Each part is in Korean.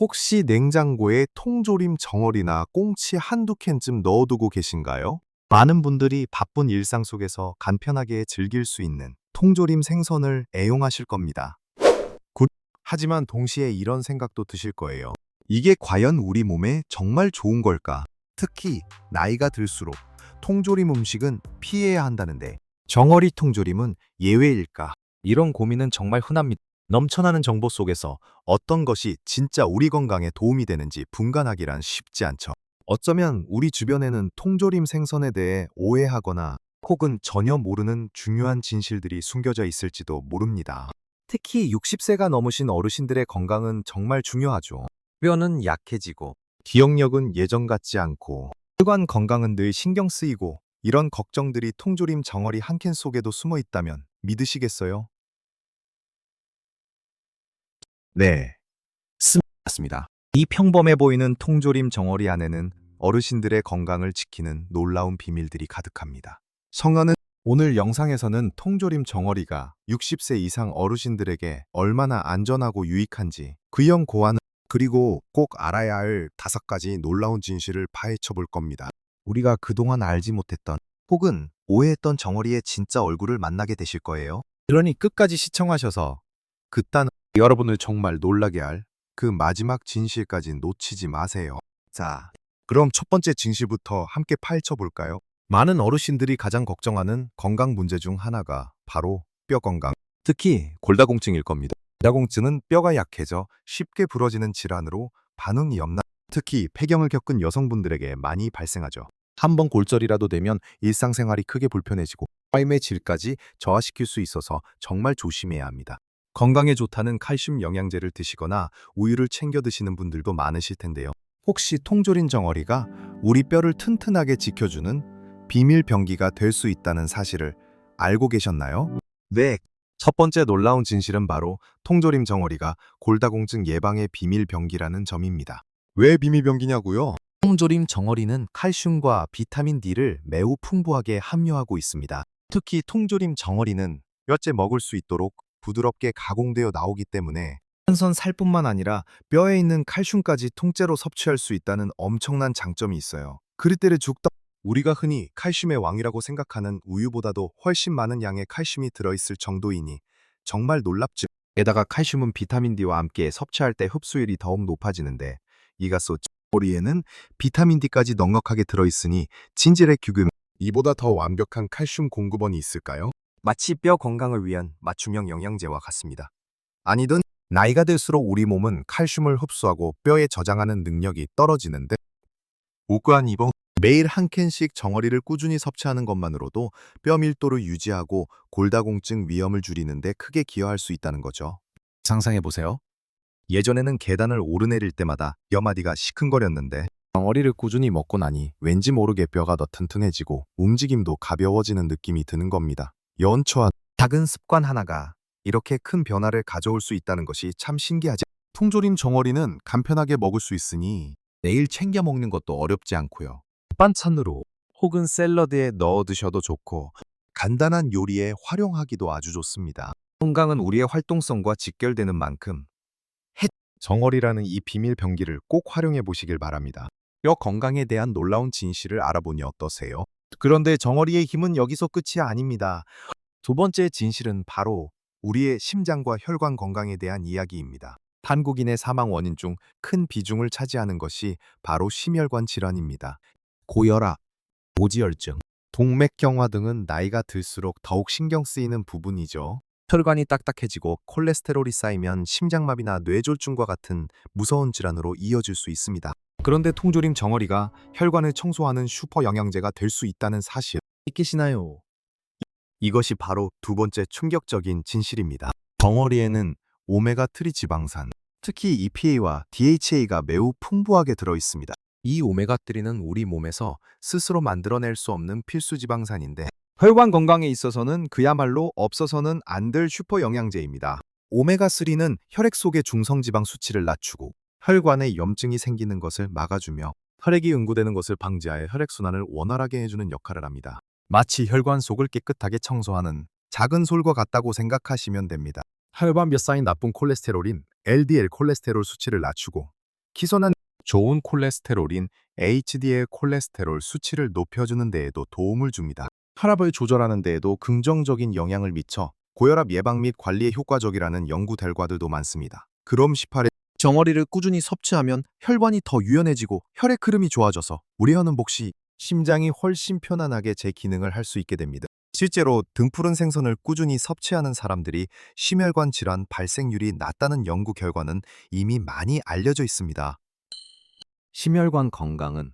혹시 냉장고에 통조림 정어리나 꽁치 한두 캔쯤 넣어두고 계신가요? 많은 분들이 바쁜 일상 속에서 간편하게 즐길 수 있는 통조림 생선을 애용하실 겁니다. 하지만 동시에 이런 생각도 드실 거예요. 이게 과연 우리 몸에 정말 좋은 걸까? 특히 나이가 들수록 통조림 음식은 피해야 한다는데 정어리 통조림은 예외일까? 이런 고민은 정말 흔합니다. 넘쳐나는 정보 속에서 어떤 것이 진짜 우리 건강에 도움이 되는지 분간하기란 쉽지 않죠. 어쩌면 우리 주변에는 통조림 생선에 대해 오해하거나 혹은 전혀 모르는 중요한 진실들이 숨겨져 있을지도 모릅니다. 특히 60세가 넘으신 어르신들의 건강은 정말 중요하죠. 뼈는 약해지고 기억력은 예전 같지 않고 혈관 건강은 늘 신경 쓰이고 이런 걱정들이 통조림 정어리 한 캔 속에도 숨어 있다면 믿으시겠어요? 네, 맞습니다. 이 평범해 보이는 통조림 정어리 안에는 어르신들의 건강을 지키는 놀라운 비밀들이 가득합니다. 성어는 오늘 영상에서는 통조림 정어리가 60세 이상 어르신들에게 얼마나 안전하고 유익한지 귀형 고안 그리고 꼭 알아야 할 5가지 놀라운 진실을 파헤쳐 볼 겁니다. 우리가 그동안 알지 못했던 혹은 오해했던 정어리의 진짜 얼굴을 만나게 되실 거예요. 그러니 끝까지 시청하셔서 그딴 여러분을 정말 놀라게 할 그 마지막 진실까지 놓치지 마세요. 자, 그럼 첫 번째 진실부터 함께 파헤쳐 볼까요? 많은 어르신들이 가장 걱정하는 건강 문제 중 하나가 바로 뼈 건강, 특히 골다공증일 겁니다. 골다공증은 뼈가 약해져 쉽게 부러지는 질환으로 반응이 없나, 특히 폐경을 겪은 여성분들에게 많이 발생하죠. 한번 골절이라도 되면 일상생활이 크게 불편해지고 삶의 질까지 저하시킬 수 있어서 정말 조심해야 합니다. 건강에 좋다는 칼슘 영양제를 드시거나 우유를 챙겨 드시는 분들도 많으실 텐데요. 혹시 통조림 정어리가 우리 뼈를 튼튼하게 지켜주는 비밀 병기가 될 수 있다는 사실을 알고 계셨나요? 네. 첫 번째 놀라운 진실은 바로 통조림 정어리가 골다공증 예방의 비밀 병기라는 점입니다. 왜 비밀 병기냐고요? 통조림 정어리는 칼슘과 비타민 D를 매우 풍부하게 함유하고 있습니다. 특히 통조림 정어리는 뼈째 먹을 수 있도록 부드럽게 가공되어 나오기 때문에 생선 살뿐만 아니라 뼈에 있는 칼슘까지 통째로 섭취할 수 있다는 엄청난 장점이 있어요. 그릇대를 죽다 우리가 흔히 칼슘의 왕이라고 생각하는 우유보다도 훨씬 많은 양의 칼슘이 들어있을 정도이니 정말 놀랍죠. 게다가 칼슘은 비타민 D와 함께 섭취할 때 흡수율이 더욱 높아지는데 이가소 오리에는 비타민 D까지 넉넉하게 들어있으니 진질의 규금 이보다 더 완벽한 칼슘 공급원이 있을까요? 마치 뼈 건강을 위한 맞춤형 영양제와 같습니다. 아니든 나이가 들수록 우리 몸은 칼슘을 흡수하고 뼈에 저장하는 능력이 떨어지는데 오그한 이번 매일 한 캔씩 정어리를 꾸준히 섭취하는 것만으로도 뼈 밀도를 유지하고 골다공증 위험을 줄이는 데 크게 기여할 수 있다는 거죠. 상상해 보세요. 예전에는 계단을 오르내릴 때마다 뼈마디가 시큰거렸는데 정어리를 꾸준히 먹고 나니 왠지 모르게 뼈가 더 튼튼해지고 움직임도 가벼워지는 느낌이 드는 겁니다. 연초한 작은 습관 하나가 이렇게 큰 변화를 가져올 수 있다는 것이 참 신기하지. 통조림 정어리는 간편하게 먹을 수 있으니 매일 챙겨 먹는 것도 어렵지 않고요. 반찬으로 혹은 샐러드에 넣어 드셔도 좋고 간단한 요리에 활용하기도 아주 좋습니다. 건강은 우리의 활동성과 직결되는 만큼 정어리라는 이 비밀 병기를 꼭 활용해 보시길 바랍니다. 뼈 건강에 대한 놀라운 진실을 알아보니 어떠세요? 그런데 정어리의 힘은 여기서 끝이 아닙니다. 두 번째 진실은 바로 우리의 심장과 혈관 건강에 대한 이야기입니다. 한국인의 사망 원인 중 큰 비중을 차지하는 것이 바로 심혈관 질환입니다. 고혈압, 고지혈증, 동맥경화 등은 나이가 들수록 더욱 신경 쓰이는 부분이죠. 혈관이 딱딱해지고 콜레스테롤이 쌓이면 심장마비나 뇌졸중과 같은 무서운 질환으로 이어질 수 있습니다. 그런데 통조림 정어리가 혈관을 청소하는 슈퍼 영양제가 될 수 있다는 사실 믿기시나요? 이것이 바로 두 번째 충격적인 진실입니다. 정어리에는 오메가3 지방산, 특히 EPA와 DHA가 매우 풍부하게 들어있습니다. 이 오메가3는 우리 몸에서 스스로 만들어낼 수 없는 필수 지방산인데 혈관 건강에 있어서는 그야말로 없어서는 안 될 슈퍼 영양제입니다. 오메가3는 혈액 속의 중성지방 수치를 낮추고 혈관에 염증이 생기는 것을 막아주며 혈액이 응고되는 것을 방지하여 혈액순환을 원활하게 해주는 역할을 합니다. 마치 혈관 속을 깨끗하게 청소하는 작은 솔과 같다고 생각하시면 됩니다. 혈관벽 쌓인 나쁜 콜레스테롤인 LDL 콜레스테롤 수치를 낮추고 기선한 좋은 콜레스테롤인 HDL 콜레스테롤 수치를 높여주는 데에도 도움을 줍니다. 혈압을 조절하는 데에도 긍정적인 영향을 미쳐 고혈압 예방 및 관리에 효과적이라는 연구 결과들도 많습니다. 그럼 18일 정어리를 꾸준히 섭취하면 혈관이 더 유연해지고 혈액 흐름이 좋아져서 우리 혈은 복시 심장이 훨씬 편안하게 제 기능을 할 수 있게 됩니다. 실제로 등푸른 생선을 꾸준히 섭취하는 사람들이 심혈관 질환 발생률이 낮다는 연구 결과는 이미 많이 알려져 있습니다. 심혈관 건강은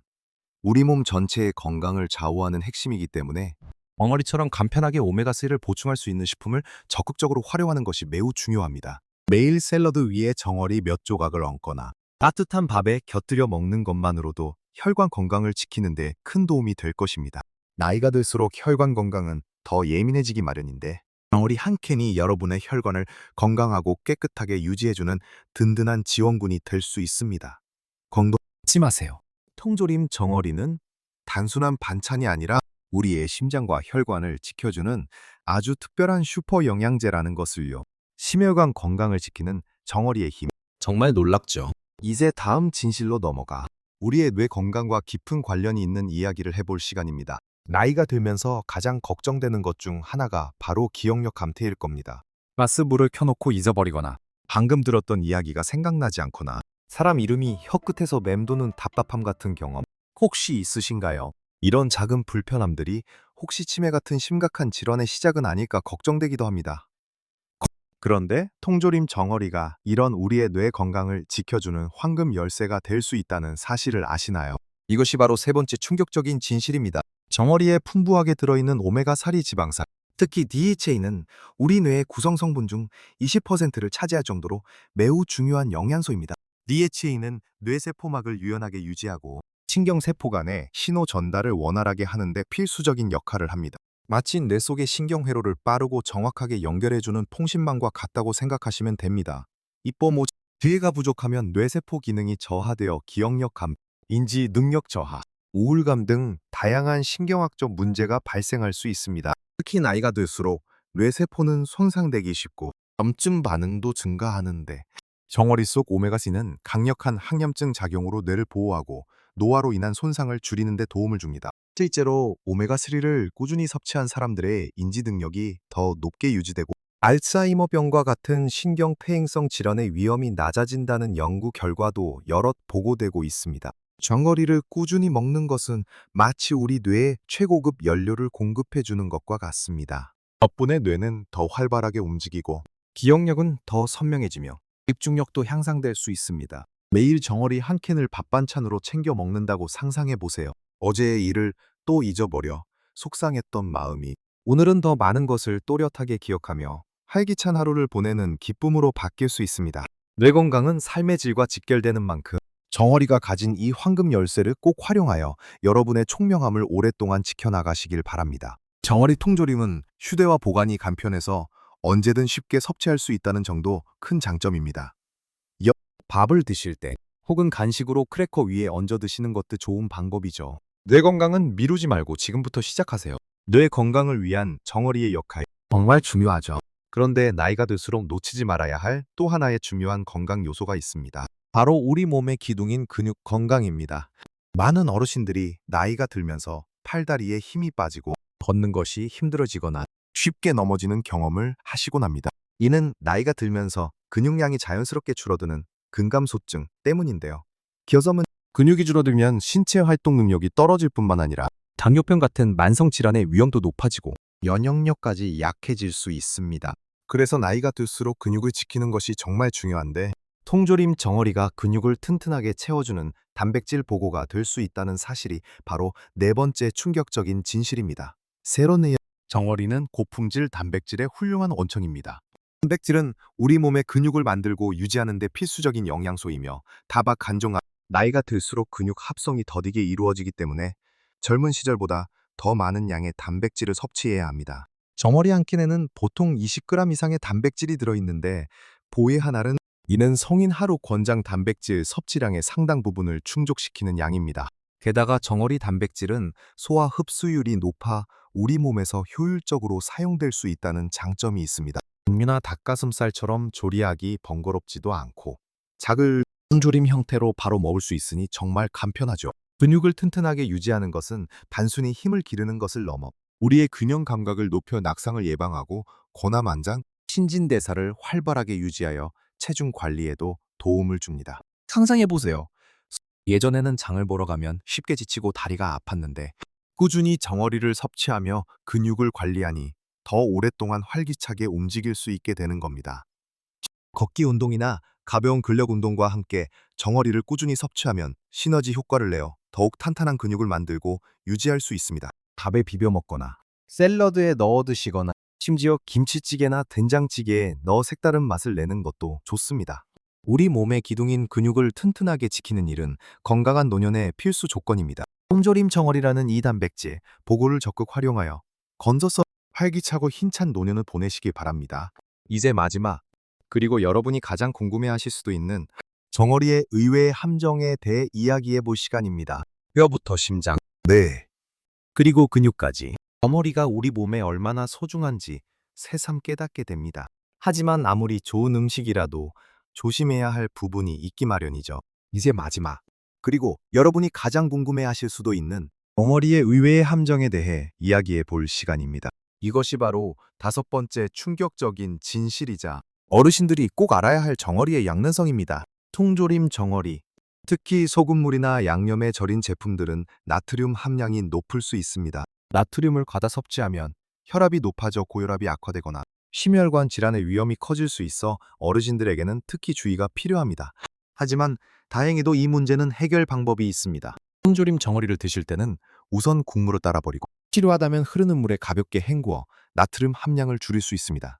우리 몸 전체의 건강을 좌우하는 핵심이기 때문에 엉어리처럼 간편하게 오메가3를 보충할 수 있는 식품을 적극적으로 활용하는 것이 매우 중요합니다. 매일 샐러드 위에 정어리 몇 조각을 얹거나 따뜻한 밥에 곁들여 먹는 것만으로도 혈관 건강을 지키는 데 큰 도움이 될 것입니다. 나이가 들수록 혈관 건강은 더 예민해지기 마련인데 정어리 한 캔이 여러분의 혈관을 건강하고 깨끗하게 유지해주는 든든한 지원군이 될 수 있습니다. 건강 잊지 마세요. 통조림 정어리는 단순한 반찬이 아니라 우리의 심장과 혈관을 지켜주는 아주 특별한 슈퍼 영양제라는 것을요. 심혈관 건강을 지키는 정어리의 힘. 정말 놀랍죠? 이제 다음 진실로 넘어가 우리의 뇌 건강과 깊은 관련이 있는 이야기를 해볼 시간입니다. 나이가 들면서 가장 걱정되는 것 중 하나가 바로 기억력 감퇴일 겁니다. 가스불을 켜놓고 잊어버리거나 방금 들었던 이야기가 생각나지 않거나 사람 이름이 혀끝에서 맴도는 답답함 같은 경험 혹시 있으신가요? 이런 작은 불편함들이 혹시 치매 같은 심각한 질환의 시작은 아닐까 걱정되기도 합니다. 그런데 통조림 정어리가 이런 우리의 뇌 건강을 지켜주는 황금 열쇠가 될 수 있다는 사실을 아시나요? 이것이 바로 세 번째 충격적인 진실입니다. 정어리에 풍부하게 들어있는 오메가3 지방산, 특히 DHA는 우리 뇌의 구성 성분 중 20%를 차지할 정도로 매우 중요한 영양소입니다. DHA는 뇌세포막을 유연하게 유지하고 신경세포 간의 신호 전달을 원활하게 하는데 필수적인 역할을 합니다. 마치 뇌 속의 신경회로를 빠르고 정확하게 연결해주는 통신망과 같다고 생각하시면 됩니다. DHA가 부족하면 뇌세포 기능이 저하되어 기억력 감, 인지 능력 저하, 우울감 등 다양한 신경학적 문제가 발생할 수 있습니다. 특히 나이가 들수록 뇌세포는 손상되기 쉽고 염증 반응도 증가하는데 정어리 속 오메가3는 강력한 항염증 작용으로 뇌를 보호하고 노화로 인한 손상을 줄이는 데 도움을 줍니다. 실제로 오메가3를 꾸준히 섭취한 사람들의 인지 능력이 더 높게 유지되고 알츠하이머병과 같은 신경퇴행성 질환의 위험이 낮아진다는 연구 결과도 여럿 보고되고 있습니다. 정어리를 꾸준히 먹는 것은 마치 우리 뇌에 최고급 연료를 공급해 주는 것과 같습니다. 덕분에 뇌는 더 활발하게 움직이고 기억력은 더 선명해지며 집중력도 향상될 수 있습니다. 매일 정어리 한 캔을 밥 반찬으로 챙겨 먹는다고 상상해 보세요. 어제의 일을 또 잊어버려 속상했던 마음이 오늘은 더 많은 것을 또렷하게 기억하며 활기찬 하루를 보내는 기쁨으로 바뀔 수 있습니다. 뇌 건강은 삶의 질과 직결되는 만큼 정어리가 가진 이 황금 열쇠를 꼭 활용하여 여러분의 총명함을 오랫동안 지켜나가시길 바랍니다. 정어리 통조림은 휴대와 보관이 간편해서 언제든 쉽게 섭취할 수 있다는 정도 큰 장점입니다. 밥을 드실 때 혹은 간식으로 크래커 위에 얹어 드시는 것도 좋은 방법이죠. 뇌 건강은 미루지 말고 지금부터 시작하세요. 뇌 건강을 위한 정어리의 역할 정말 중요하죠. 그런데 나이가 들수록 놓치지 말아야 할 또 하나의 중요한 건강 요소가 있습니다. 바로 우리 몸의 기둥인 근육 건강입니다. 많은 어르신들이 나이가 들면서 팔다리에 힘이 빠지고 걷는 것이 힘들어지거나 쉽게 넘어지는 경험을 하시곤 합니다. 이는 나이가 들면서 근육량이 자연스럽게 줄어드는 근감소증 때문인데요. 기어섬은 근육이 줄어들면 신체 활동 능력이 떨어질 뿐만 아니라 당뇨병 같은 만성 질환의 위험도 높아지고 면역력까지 약해질 수 있습니다. 그래서 나이가 들수록 근육을 지키는 것이 정말 중요한데 통조림 정어리가 근육을 튼튼하게 채워주는 단백질 보고가 될 수 있다는 사실이 바로 네 번째 충격적인 진실입니다. 세로네아 정어리는 고품질 단백질의 훌륭한 원천입니다. 단백질은 우리 몸의 근육을 만들고 유지하는 데 필수적인 영양소이며 다박 간종아 나이가 들수록 근육 합성이 더디게 이루어지기 때문에 젊은 시절보다 더 많은 양의 단백질을 섭취해야 합니다. 정어리 한 캔에는 보통 20g 이상의 단백질이 들어있는데 보의 하나는 이는 성인 하루 권장 단백질 섭취량의 상당 부분을 충족시키는 양입니다. 게다가 정어리 단백질은 소화 흡수율이 높아 우리 몸에서 효율적으로 사용될 수 있다는 장점이 있습니다. 육류나 닭가슴살처럼 조리하기 번거롭지도 않고 작을 통조림 형태로 바로 먹을 수 있으니 정말 간편하죠. 근육을 튼튼하게 유지하는 것은 단순히 힘을 기르는 것을 넘어 우리의 균형 감각을 높여 낙상을 예방하고 고나만장 신진대사를 활발하게 유지하여 체중 관리에도 도움을 줍니다. 상상해 보세요. 예전에는 장을 보러 가면 쉽게 지치고 다리가 아팠는데 꾸준히 정어리를 섭취하며 근육을 관리하니 더 오랫동안 활기차게 움직일 수 있게 되는 겁니다. 걷기 운동이나 가벼운 근력 운동과 함께 정어리를 꾸준히 섭취하면 시너지 효과를 내어 더욱 탄탄한 근육을 만들고 유지할 수 있습니다. 밥에 비벼 먹거나 샐러드에 넣어 드시거나 심지어 김치찌개나 된장찌개에 넣어 색다른 맛을 내는 것도 좋습니다. 우리 몸의 기둥인 근육을 튼튼하게 지키는 일은 건강한 노년의 필수 조건입니다. 통조림 정어리라는 이 단백질, 보고를 적극 활용하여 건져서 활기차고 힘찬 노년을 보내시길 바랍니다. 이제 마지막, 그리고 여러분이 가장 궁금해하실 수도 있는 정어리의 의외의 함정에 대해 이야기해 볼 시간입니다. 뼈부터 심장, 네, 그리고 근육까지. 정어리가 우리 몸에 얼마나 소중한지 새삼 깨닫게 됩니다. 하지만 아무리 좋은 음식이라도 조심해야 할 부분이 있기 마련이죠. 이제 마지막, 그리고 여러분이 가장 궁금해하실 수도 있는 정어리의 의외의 함정에 대해 이야기해 볼 시간입니다. 이것이 바로 5번째 충격적인 진실이자 어르신들이 꼭 알아야 할 정어리의 양면성입니다. 통조림 정어리. 특히 소금물이나 양념에 절인 제품들은 나트륨 함량이 높을 수 있습니다. 나트륨을 과다 섭취하면 혈압이 높아져 고혈압이 악화되거나 심혈관 질환의 위험이 커질 수 있어 어르신들에게는 특히 주의가 필요합니다. 하지만 다행히도 이 문제는 해결 방법이 있습니다. 통조림 정어리를 드실 때는 우선 국물을 따라 버리고 필요하다면 흐르는 물에 가볍게 헹구어 나트륨 함량을 줄일 수 있습니다.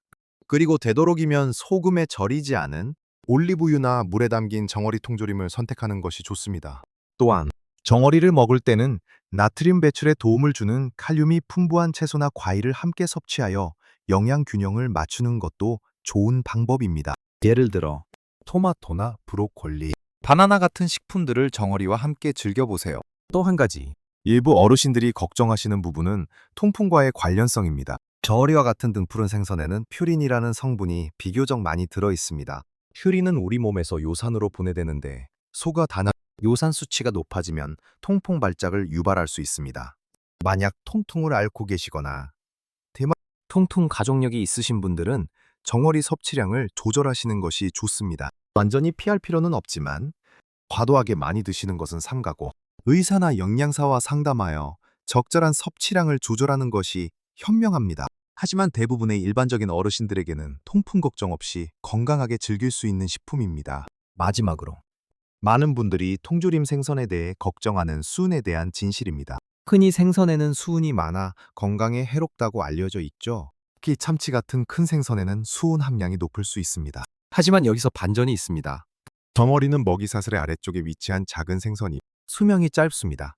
그리고 되도록이면 소금에 절이지 않은 올리브유나 물에 담긴 정어리 통조림을 선택하는 것이 좋습니다. 또한 정어리를 먹을 때는 나트륨 배출에 도움을 주는 칼륨이 풍부한 채소나 과일을 함께 섭취하여 영양 균형을 맞추는 것도 좋은 방법입니다. 예를 들어 토마토나 브로콜리, 바나나 같은 식품들을 정어리와 함께 즐겨보세요. 또 한 가지, 일부 어르신들이 걱정하시는 부분은 통풍과의 관련성입니다. 저어리와 같은 등푸른 생선에는 퓨린이라는 성분이 비교적 많이 들어 있습니다. 퓨린은 우리 몸에서 요산으로 분해되는데 소가 단한 요산 수치가 높아지면 통풍 발작을 유발할 수 있습니다. 만약 통풍을 앓고 계시거나 통풍 가족력이 있으신 분들은 정어리 섭취량을 조절하시는 것이 좋습니다. 완전히 피할 필요는 없지만 과도하게 많이 드시는 것은 삼가고 의사나 영양사와 상담하여 적절한 섭취량을 조절하는 것이 현명합니다. 하지만 대부분의 일반적인 어르신들에게는 통풍 걱정 없이 건강하게 즐길 수 있는 식품입니다. 마지막으로, 많은 분들이 통조림 생선에 대해 걱정하는 수은에 대한 진실입니다. 흔히 생선에는 수은이 많아 건강에 해롭다고 알려져 있죠. 특히 참치 같은 큰 생선에는 수은 함량이 높을 수 있습니다. 하지만 여기서 반전이 있습니다. 정어리는 먹이사슬의 아래쪽에 위치한 작은 생선이 수명이 짧습니다.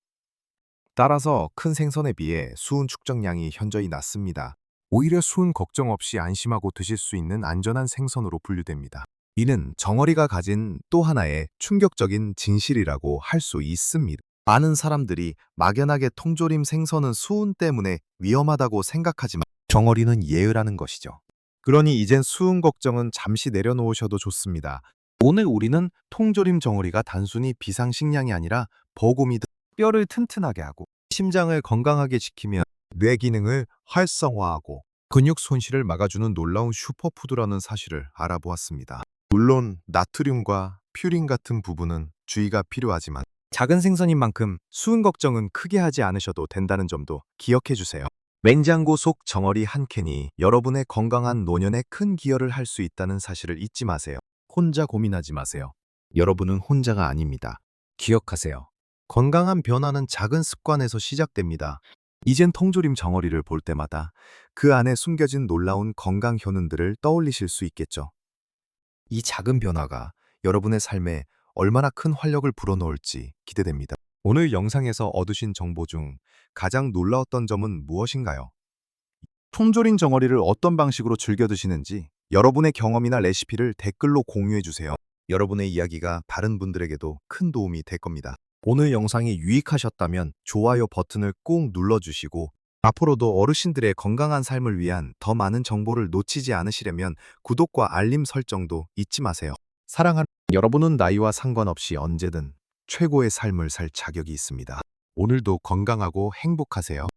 따라서 큰 생선에 비해 수은 축적량이 현저히 낮습니다. 오히려 수은 걱정 없이 안심하고 드실 수 있는 안전한 생선으로 분류됩니다. 이는 정어리가 가진 또 하나의 충격적인 진실이라고 할 수 있습니다. 많은 사람들이 막연하게 통조림 생선은 수은 때문에 위험하다고 생각하지만 정어리는 예의라는 것이죠. 그러니 이젠 수은 걱정은 잠시 내려놓으셔도 좋습니다. 오늘 우리는 통조림 정어리가 단순히 비상식량이 아니라 버금이 뼈를 튼튼하게 하고 심장을 건강하게 지키며 뇌 기능을 활성화하고 근육 손실을 막아주는 놀라운 슈퍼푸드라는 사실을 알아보았습니다. 물론 나트륨과 퓨린 같은 부분은 주의가 필요하지만 작은 생선인 만큼 수은 걱정은 크게 하지 않으셔도 된다는 점도 기억해 주세요. 냉장고 속 정어리 한 캔이 여러분의 건강한 노년에 큰 기여를 할 수 있다는 사실을 잊지 마세요. 혼자 고민하지 마세요. 여러분은 혼자가 아닙니다. 기억하세요. 건강한 변화는 작은 습관에서 시작됩니다. 이젠 통조림 정어리를 볼 때마다 그 안에 숨겨진 놀라운 건강 효능들을 떠올리실 수 있겠죠. 이 작은 변화가 여러분의 삶에 얼마나 큰 활력을 불어넣을지 기대됩니다. 오늘 영상에서 얻으신 정보 중 가장 놀라웠던 점은 무엇인가요? 통조림 정어리를 어떤 방식으로 즐겨 드시는지 여러분의 경험이나 레시피를 댓글로 공유해 주세요. 여러분의 이야기가 다른 분들에게도 큰 도움이 될 겁니다. 오늘 영상이 유익하셨다면 좋아요 버튼을 꼭 눌러주시고 앞으로도 어르신들의 건강한 삶을 위한 더 많은 정보를 놓치지 않으시려면 구독과 알림 설정도 잊지 마세요. 사랑하는 여러분은 나이와 상관없이 언제든 최고의 삶을 살 자격이 있습니다. 오늘도 건강하고 행복하세요.